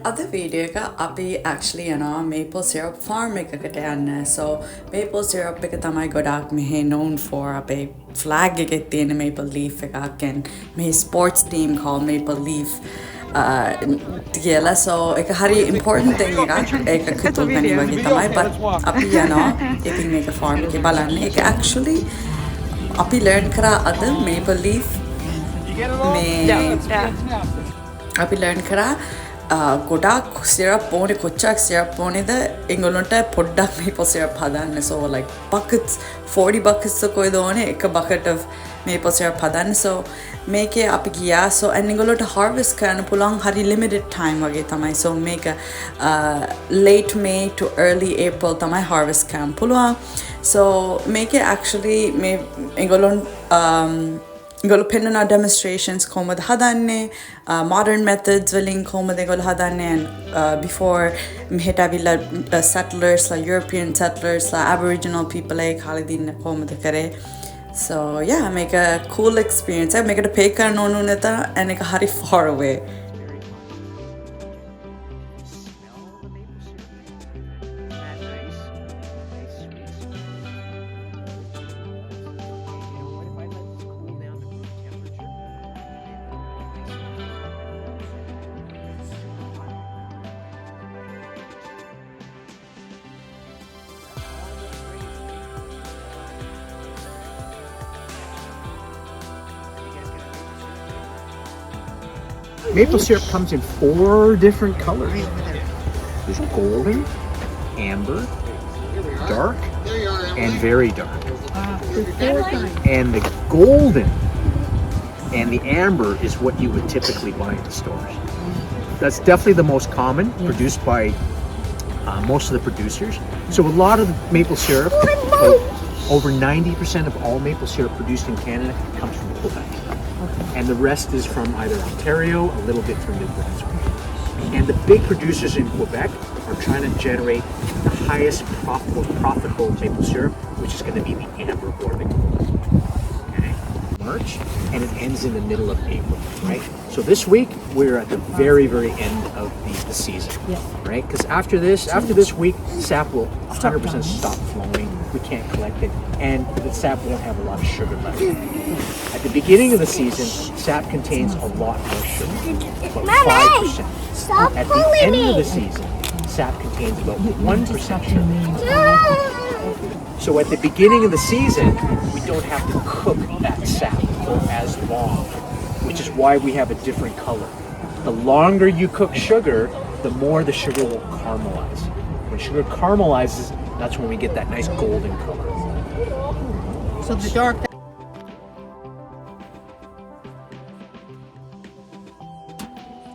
other video ka අපි actually යනවා maple syrup farm එකකට යන්න. So maple syrup එක තමයි ගොඩාක් මෙහි known for අපේ flag එකේ තියෙන maple leaf එකක් and මෙහි sports team called Maple Leaf කියලා. So එක හරි important thing එකක්. ඒක කිතුල් පැණි වගේ තමයි but අපි යනවා ඉතින් මේක farm එකේ බලන්න. ඒක actually අපි learn කරා අද maple leaf මේ අපි learn කරා ගොඩක් සිරප් ඕනේ කොච්චරක් සිරප් ඕනේද එංගලන්ට පොඩ්ඩක් maple syrup හදන්න. So like buckets 40 buckets කොයිද ඕනේ එක bucket of maple syrup හදන්න. So මේකේ අපි ගියා. So and එංගලන්ට harvest කරන්න පුළුවන් හරි limited time වගේ තමයි. So මේක late May to early April තමයි harvest කරන්න පුළුවන්. So මේකේ actually මේ එංගලන්ට ගොල්ලෝ පෙන්වන demonstrations කොහොමද හදන්නේ modern methods වලින් කොහොමද ඒගොල්ලෝ හදන්නේ and before මෙහෙට ඇවිල්ලා settlers like European settlers like Aboriginal people ඒ කාලේ දින්න කොහොමද කරේ. So yeah make a cool experience. මේකට pay කරන්න ඕන නැත and එක හරි far away. Maple syrup comes in 4 different colors. There's golden, amber, dark, and very dark. And the golden and the amber is what you would typically buy in the stores. That's definitely the most common, produced by most of the producers. So a lot of the maple syrup, over 90% of all maple syrup produced in Canada comes from Quebec. And the rest is from either Ontario, a little bit from New Brunswick. And the big producers in Quebec are trying to generate the highest profitable maple syrup, which is going to be the amber or the gold. Okay? March, and it ends in the middle of April, right? So this week we're at the very, very end of the season, right? Because after this week, sap will 100% stop flowing. We can't collect it, and the sap won't have a lot of sugar left. At the beginning of the season, sap contains a lot more sugar, about 5%. At the end of the season, sap contains about 1% sugar. So at the beginning of the season, we don't have to cook that sap for as long, which is why we have a different color. The longer you cook sugar, the more the sugar will caramelize. When sugar caramelizes, that's when we get that nice golden color. So the dark.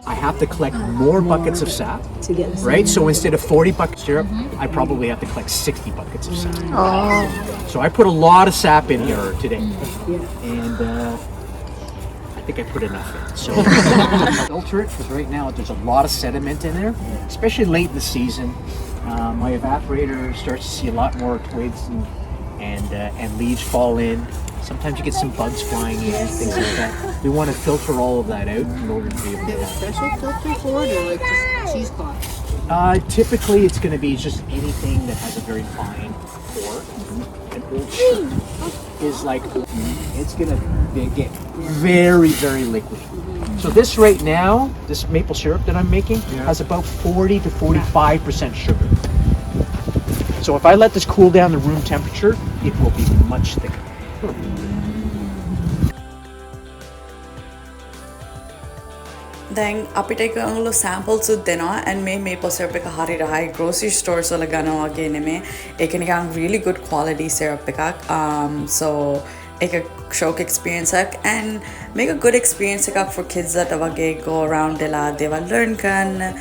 I have to collect more buckets of sap, to get right? So instead of 40 buckets of syrup, I probably have to collect 60 buckets of sap. Oh. So I put a lot of sap in here today, and I think I put enough in. So filter it, because right now there's a lot of sediment in there, especially late in the season. My evaporator starts to see a lot more twigs and leaves fall in. Sometimes you get some bugs flying in, things like that. We want to filter all of that out in order to be able to. Is there a special filter for it, or like just cheesecloth? Typically, it's going to be just anything that has a very fine pore. An old shirt is like it's going to get very, very liquid. So this right now, this maple syrup that I'm making has about 40 to 45% sugar. So if I let this cool down to room temperature, it will be much thicker. දැන් අපිට එක අඟලු samples උත් දෙනවා and මේ maple syrup එක හරි රහයි grocery stores වල ගන්නවා වගේ නෙමෙයි. ඒක නිකන් really good quality syrup එකක්. So ඒක shock experience එකක් and make a good experience එකක් for kids that වගේ go around දෙලා දේවල් learn කරන්න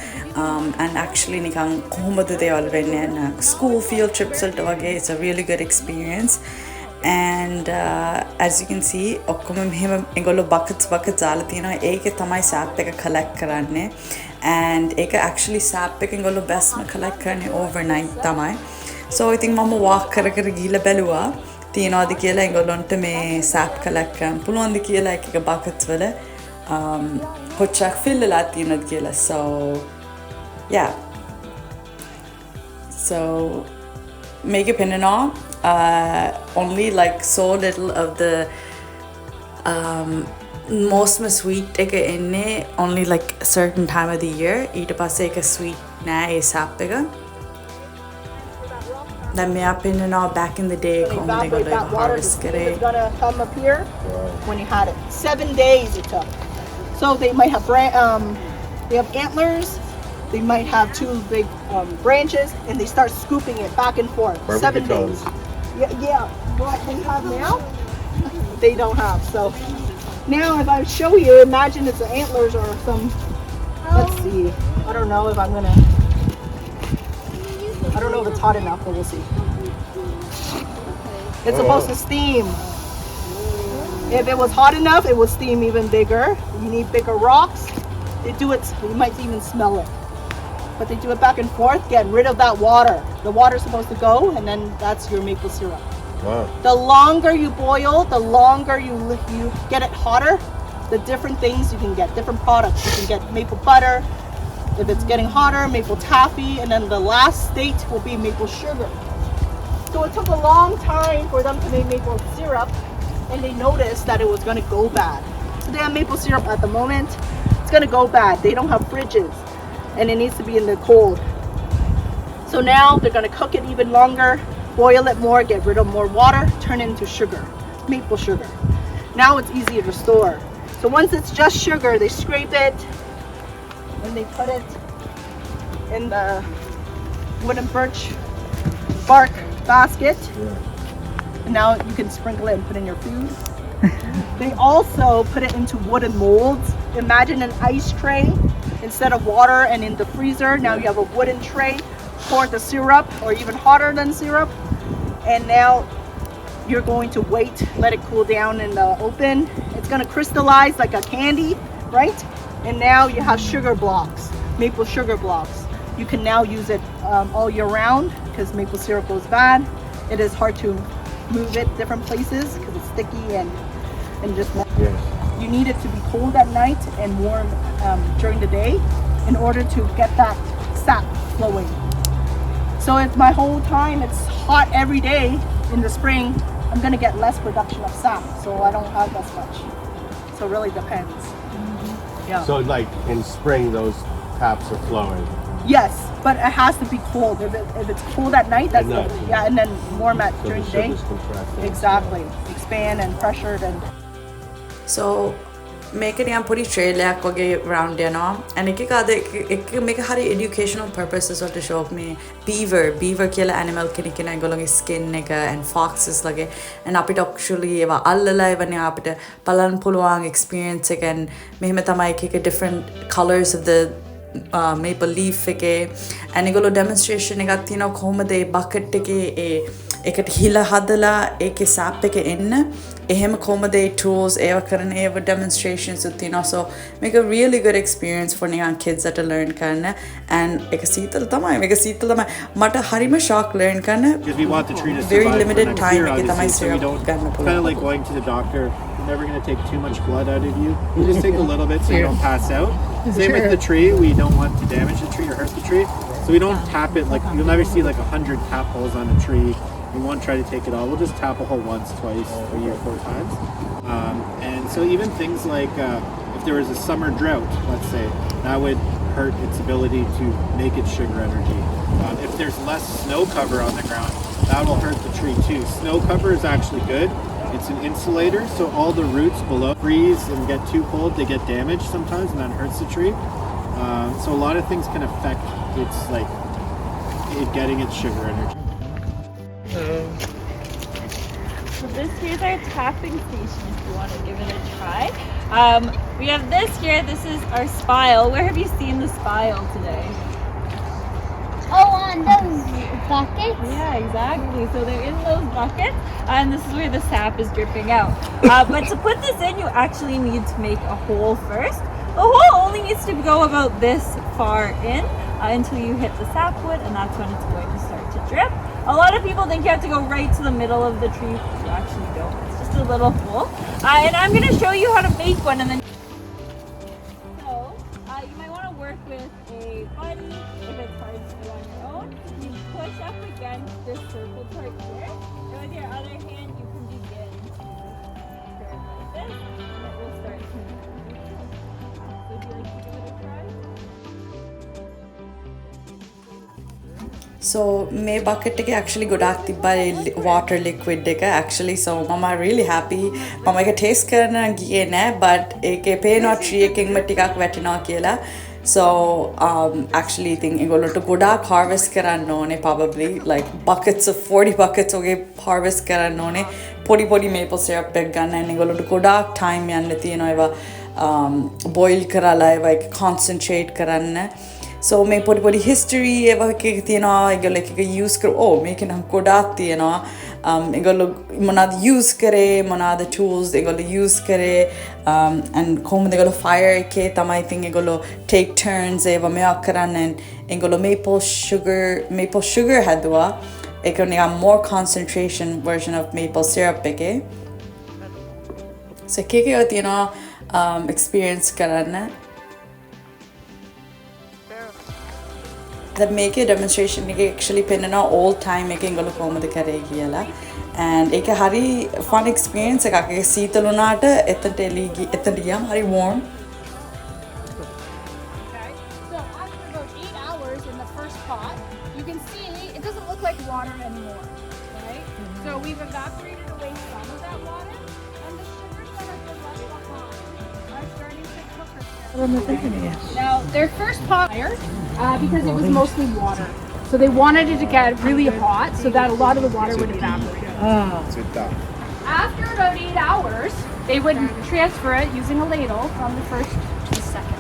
and actually නිකන් කොහොමද දේවල් වෙන්නේ school field trips වලට වගේ. It's a really good experience. And as you can see ඔක්කොම මෙහෙම ඒගොල්ලෝ buckets දාලා තියෙනවා. ඒකේ තමයි sap එක collect කරන්නේ and ඒක actually sap එක ඒගොල්ලෝ bestම collect කරන්නේ overnight තමයි. So I think මම walk කර ගිහලා බැලුවා තියනවාද කියලා ඒගොල්ලන්ට මේ sap collect කරන්න පුළුවන්ද කියලා එක buckets වල කොච්චරක් fill වෙලා තියෙනවද කියලා. So yeah. So make a pin and all. Only like so little of the most of my sweet take in it only like a certain time of the year. Eat a sweet na is happiga. That may happen and all back in the day. When you evaporate that water, the steam is gonna come up here. When you had it, 7 days it took. So they might have they have antlers. They might have 2 big branches, and they start scooping it back and forth. 7 days. Yeah. What they have now, they don't have. So now, if I show you, imagine it's the antlers or some. Let's see. I don't know if I'm gonna. I don't know if it's hot enough, but we'll see. It's supposed to steam. If it was hot enough, it would steam even bigger. You need bigger rocks. They do it, you might even smell it. But they do it back and forth, get rid of that water. The water's supposed to go, and then that's your maple syrup. Wow. The longer you boil, the longer you get it hotter, the different things you can get, different products. You can get maple butter. If it's getting hotter, maple taffy, and then the last state will be maple sugar. So it took a long time for them to make maple syrup, and they noticed that it was going to go bad. So they have maple syrup at the moment. It's going to go bad. They don't have fridges, and it needs to be in the cold. So now they're going to cook it even longer, boil it more, get rid of more water, turn it into sugar, maple sugar. Now it's easier to store. So once it's just sugar, they scrape it, and they put it in the wooden birch bark basket. And now you can sprinkle it and put in your food. They also put it into wooden molds. Imagine an ice tray. Instead of water and in the freezer, now you have a wooden tray. Pour the syrup, or even hotter than syrup. And now you're going to wait, let it cool down in the open. It's going to crystallize like a candy, right? And now you have sugar blocks, maple sugar blocks. You can now use it all year round because maple syrup goes bad. It is hard to move it different places because it's sticky and just. Yes. You need it to be cold at night and warm during the day in order to get that sap flowing. So if my whole time it's hot every day in the spring, I'm gonna get less production of sap, so I don't have as much. So it really depends. Yeah. So like in spring, those taps are flowing. Yes, but it has to be cold. If it's cold at night, that's At night, yeah, and then warm So during the the day. sugars contract. Exactly, expand and pressured and. So make it yan puri tray like okay round ya no, and it make a hari educational purposes of the show me beaver killer animal kinikina golong skin nega and foxes lage and apit actually eva allala eva ne apit palan puluang experience again mehme tamai ke different colors of the maple leaf ke and egolo demonstration ega tino khomade bucket ke එකට හිලා හදලා ඒකේ සාප් එක එන්න එහෙම කොහමද ඒ tools ඒව කරන ඒව demonstrations උත් තියෙනවා so make a really good experience for young kids that to learn කරන්න and ඒක සීතල තමයි මට හරිම shock learn කරන්න Because we want the tree to very survive for limited next time year, එකේ තමයි obviously, so we syrup don't, ගන්න it's පුළුවන් kind of like going to the doctor. You're never going to take too much blood out of you. You just take a little bit so you don't pass out. Same with the tree. We don't want to damage the tree or hurt the tree. So we don't tap it like, you'll never see like 100 tap holes on a tree. We won't try to take it all. We'll just tap a hole once, twice, 3 or 4 times. And so even things like if there was a summer drought, let's say, that would hurt its ability to make its sugar energy. If there's less snow cover on the ground, that will hurt the tree too. Snow cover is actually good. It's an insulator, so all the roots below freeze and get too cold, they get damaged sometimes, and that hurts the tree. So a lot of things can affect its it getting its sugar energy. So this here's our tapping station if you want to give it a try. We have this here. This is our spile. Where have you seen the spile today? Oh, on those buckets? Yeah, exactly. So they're in those buckets, and this is where the sap is dripping out. But to put this in, you actually need to make a hole first. The hole only needs to go about this far in until you hit the sapwood, and that's when it's going to start to drip. A lot of people think you have to go right to the middle of the tree. You actually don't. It's just a little hole. And I'm going to show you how to make one. And then, so you might want to work with a somebody, if it's hard to do on your own, you push up against this circle part here, and with your other hand you can begin to turn like this, and it will start to move. So would you like to give it a try? So මේ bucket එක actually ගොඩාක් තිබ්බා water liquid එක actually so මම really happy මම ඒක taste කරන්න ගියේ නෑ but ඒකේ පේනවා tree එකකින්ම ටිකක් වැටෙනවා කියලා so actually I think ඒගොල්ලොන්ට ගොඩාක් harvest කරන්න ඕනේ probably like buckets of 40 buckets වගේ harvest කරන්න ඕනේ පොඩි maple syrup එක ගන්න and ඒගොල්ලොන්ට ගොඩාක් time යන්න තියෙනවා ඒවා boil කරලා ඒවා concentrate කරන්න so මේ පොඩි history ඒවා එකක තියෙනවා ඒගොල්ලෝ එක use කර මේක නම් ගොඩාක් තියෙනවා ඒගොල්ලෝ මොනවාද use කරේ මොනවාද tools ඒගොල්ලෝ use කරේ and කොහොමද ඒගොල්ලෝ fire එකේ තමයි I think ඒගොල්ලෝ take turns ඒවා මේවා කරන්න ඒගොල්ලෝ maple sugar හැදුවා ඒක නිකන් more concentration version of maple syrup එකේ so එකක තියෙනවා experience කරන්න that make a demonstration එක actually පෙන්නනවා all time එකෙන් ඒගොල්ලෝ කොහොමද කරේ කියලා and ඒක හරි fun experience එකක් ඒක සීතල වුණාට එතනට ගියාම හරි warm Okay, so after about 8 hours in the first pot, you can see it doesn't look like water anymore, right? So we've evaporated away some of that water, and the sugars that have been left behind are starting to cook herself. Now, their first pot fire, because it was mostly water. So they wanted it to get really hot so that a lot of the water would evaporate. After about 8 hours, they would transfer it using a ladle from the first to the second.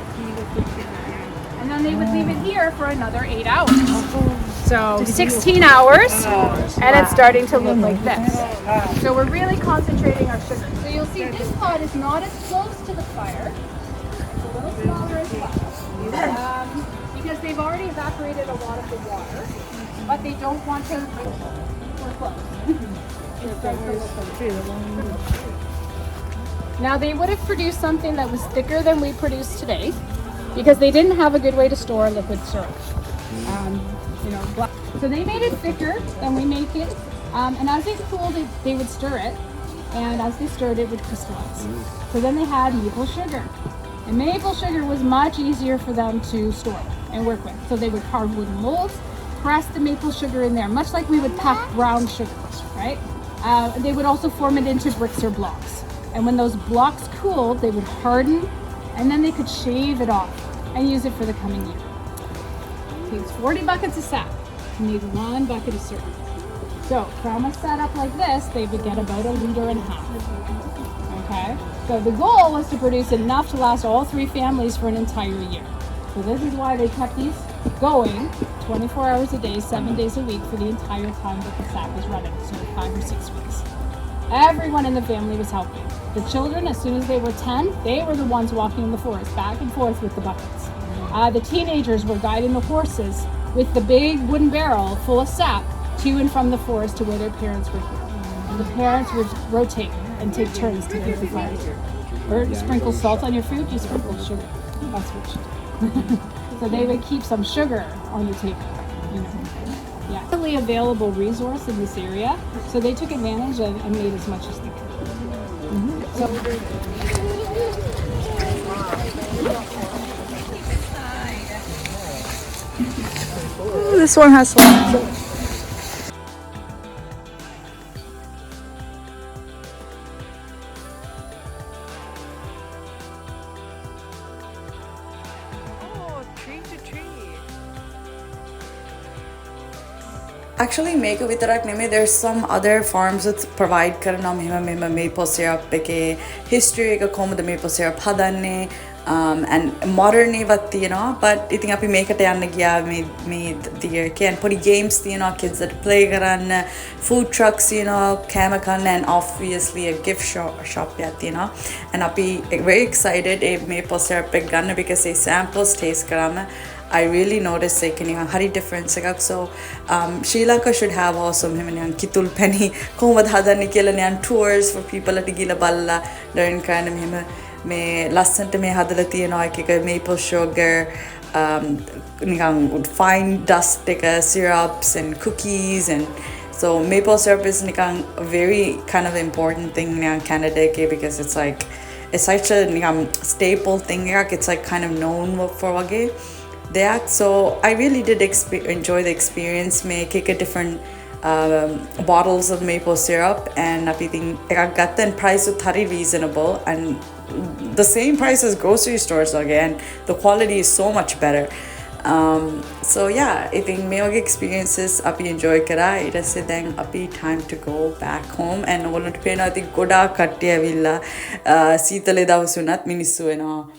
And then they would leave it here for another 8 hours. So 16 hours, and it's starting to look like this. So we're really concentrating our sugar. So you'll see this pot is not as close to the fire. It's a little smaller as well. Because they've already evaporated a lot of the water, but they don't want to we're close. Now they would have produced something that was thicker than we produce today because they didn't have a good way to store liquid syrup. So they made it thicker than we make it, and as they cooled it, they would stir it, and as they stirred it would crystallize. So then they had maple sugar. And maple sugar was much easier for them to store and work with. So they would carve wooden molds, press the maple sugar in there, much like we would pack brown sugars, right? They would also form it into bricks or blocks. And when those blocks cooled, they would harden, and then they could shave it off and use it for the coming year. It takes 40 buckets of sap to make 1 bucket of syrup. So from a setup like this, they would get about 1.5 liters. Okay? So the goal was to produce enough to last all 3 families for an entire year. So this is why they kept these going 24 hours a day, 7 days a week for the entire time that the sap was running, so 5 or 6 weeks. Everyone in the family was helping. The children, as soon as they were 10, they were the ones walking in the forest, back and forth with the buckets. The teenagers were guiding the horses with the big wooden barrel full of sap to and from the forest to where their parents were here. And the parents would rotate and take turns to give the fire. Or sprinkle salt on your food, you sprinkle sugar. That's what you do. So they would keep some sugar on the table. Yeah. Really available resource in this area, so they took advantage of and made as much as they could. So This one has some. Actually මේක විතරක් නෙමෙයි there's some other farms that provide කරනවා මෙහෙම maple syrup එකේ history එක කොහොමද maple syrup හදන්නේ and modern ඒවත් තියෙනවා but ඉතින් අපි මේකට යන්න ගියා මේ year එකේ පොඩි games තියෙනවා kids that play කරන්න food trucks තියෙනවා කෑම කන්න and obviously a gift shop එකක් තියෙනවා and අපි very excited ඒ maple syrup එක ගන්න because ඒ samples taste කරාම I really noticed like hari difference so Sri Lanka should have also kitul penny komad hadanne kiyala niyan tours for people at gila balla learn kind of me lassanta me hadala tiyena ekaka maple sugar fine dust syrups and cookies, and so maple syrup is a very kind of important thing in Canada because it's like it's such a staple thing. It's like kind of known for that. So I really did enjoy the experience. May kick a different bottles of maple syrup, and I think I got the price was very reasonable and the same price as grocery stores again. The quality is so much better. So yeah, I think may experiences api enjoy kara. It is then api time to go back home and I think goda kattiya villa seetale davasunat minisu